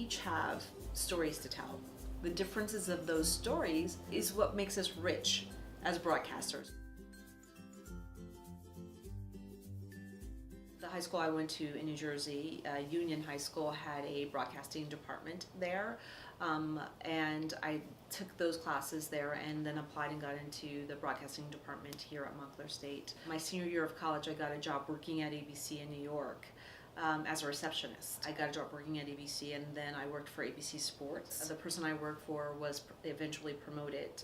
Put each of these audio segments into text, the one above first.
each have stories to tell. The differences of those stories is what makes us rich as broadcasters. The high school I went to in New Jersey, Union High School, had a broadcasting department there, and I took those classes there and then applied and got into the broadcasting department here at Montclair State. My senior year of college, I got a job working at ABC in New York. As a receptionist. I got a job working at ABC, and then I worked for ABC Sports. The person I worked for was eventually promoted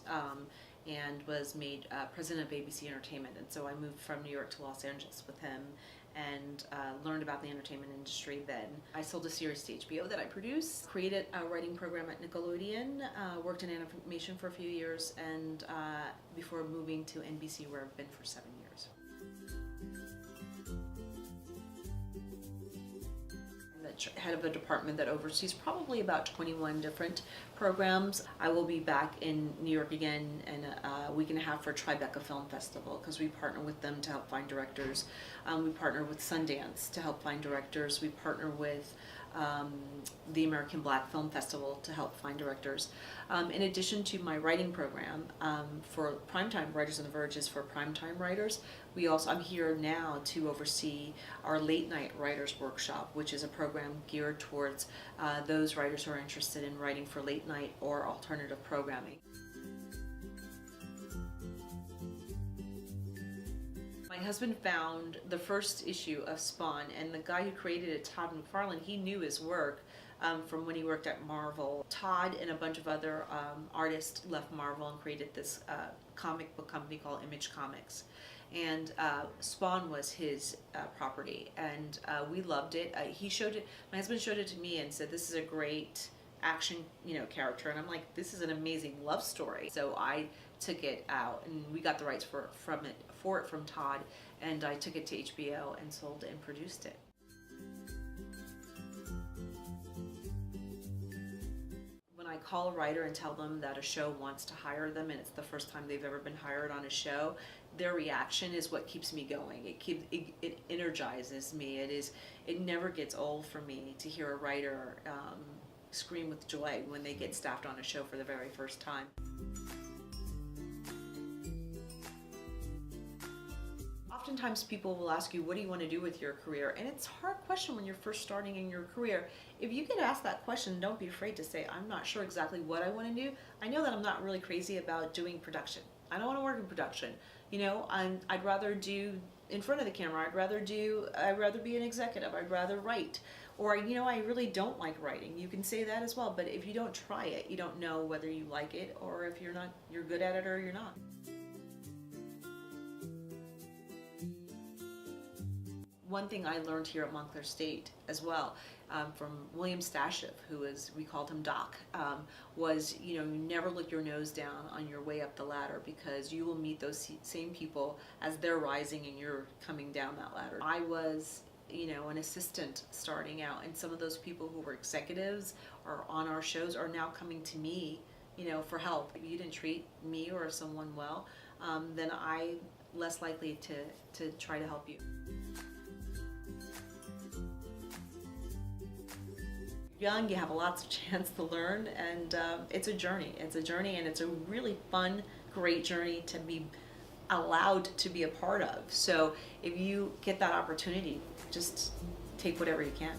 and was made president of ABC Entertainment, and so I moved from New York to Los Angeles with him and learned about the entertainment industry then. I sold a series to HBO that I produced, created a writing program at Nickelodeon, worked in animation for a few years, and before moving to NBC, where I've been for 7 years. Head of a department that oversees probably about 21 different programs. I will be back in New York again in a week and a half for Tribeca Film Festival, because we partner with them to help find directors. We partner with Sundance to help find directors. We partner with the American Black Film Festival to help find directors. In addition to my writing program for Primetime Writers on the Verge is for primetime writers. I'm here now to oversee our late night writers workshop, which is a program geared towards those writers who are interested in writing for late night or alternative programming. My husband found the first issue of Spawn, and the guy who created it, Todd McFarlane, he knew his work from when he worked at Marvel. Todd and a bunch of other artists left Marvel and created this comic book company called Image Comics. And Spawn was his property, and we loved it. My husband showed it to me and said, "This is a great action, character," and I'm like, "This is an amazing love story." So I took it out, and we got the rights for it from Todd, and I took it to HBO and sold it and produced it. When I call a writer and tell them that a show wants to hire them and it's the first time they've ever been hired on a show, their reaction is what keeps me going. It energizes me. It never gets old for me to hear a writer scream with joy when they get staffed on a show for the very first time. Oftentimes people will ask you, what do you want to do with your career? And it's a hard question when you're first starting in your career. If you get asked that question, don't be afraid to say, "I'm not sure exactly what I want to do. I know that I'm not really crazy about doing production. I don't want to work in production. I'd rather do in front of the camera. I'd rather be an executive. I'd rather write. Or, I really don't like writing." You can say that as well, but if you don't try it, you don't know whether you like it or if you're good at it or you're not. One thing I learned here at Montclair State as well, from William Stashev, we called him Doc, was, you never look your nose down on your way up the ladder, because you will meet those same people as they're rising and you're coming down that ladder. I was, an assistant starting out, and some of those people who were executives or on our shows are now coming to me, for help. If you didn't treat me or someone well, then I'm less likely to try to help you. Young, you have lots of chance to learn, and it's a journey. It's a journey, and it's a really fun, great journey to be allowed to be a part of. So if you get that opportunity, just take whatever you can.